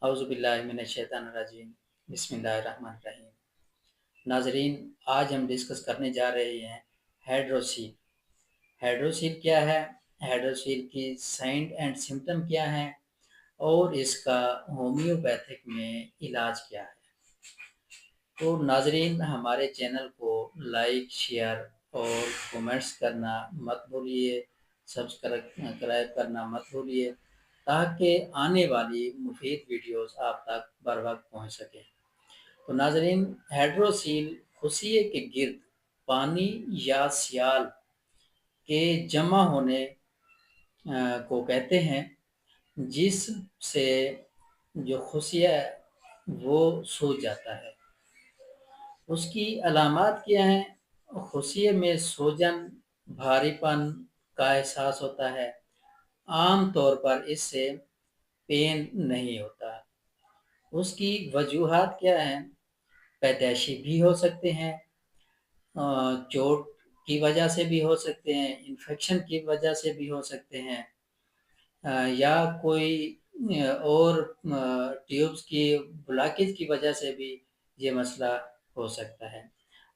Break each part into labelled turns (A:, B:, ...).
A: اعوذ باللہ من الشیطان الرجیم بسم اللہ الرحمن الرحیم۔ ناظرین، آج ہم ڈسکس کرنے جا رہے ہیں ہائیڈروسیل۔ ہائیڈروسیل کیا ہے، ہائیڈروسیل کی سائن اینڈ سمٹم کیا ہیں، اور اس کا ہومیوپیتھک میں علاج کیا ہے۔ تو ناظرین، ہمارے چینل کو لائک، شیئر اور کومنٹس کرنا مت بھولیے، سبسکرائب کرنا مت بھولیے، تاکہ آنے والی مفید ویڈیوز آپ تک بر وقت پہنچ سکیں۔ تو ناظرین، ہائیڈروسیل خصیے کے گرد پانی یا سیال کے جمع ہونے کو کہتے ہیں، جس سے جو خصیہ وہ سوج جاتا ہے۔ اس کی علامات کیا ہیں؟ خصیے میں سوجن، بھاری پن کا احساس ہوتا ہے۔ عام طور پر اس سے پین نہیں ہوتا۔ اس کی وجوہات کیا ہیں؟ پیدائشی بھی ہو سکتے ہیں، چوٹ کی وجہ سے بھی ہو سکتے ہیں، انفیکشن کی وجہ سے بھی ہو سکتے ہیں، یا کوئی اور ٹیوبز کی بلاکیج کی وجہ سے بھی یہ مسئلہ ہو سکتا ہے۔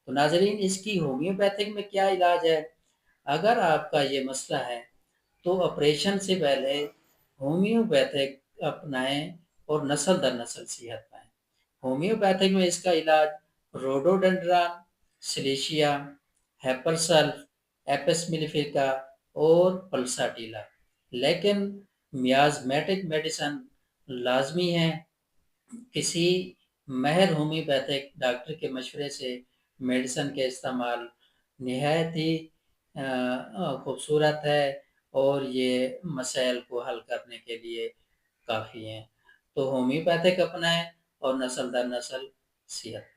A: تو ناظرین، اس کی ہومیوپیتھک میں کیا علاج ہے؟ اگر آپ کا یہ مسئلہ ہے تو آپریشن سے پہلے ہومیوپیتھک اپنائیں اور نسل در نسل صحت پائیں۔ ہومیوپیتھک میں اس کا علاج روڈوڈنڈران، سلیشیا، ہیپرسلف، ایپس میلیفیکا اور پلساٹیلا، لیکن میازمیٹک میڈیسن لازمی ہے۔ کسی ماہر ہومیوپیتھک ڈاکٹر کے مشورے سے میڈیسن کے استعمال نہایت ہی خوبصورت ہے، اور یہ مسائل کو حل کرنے کے لیے کافی ہیں۔ تو ہومیوپیتھک اپنائیں اور نسل در نسل صحت پائیں۔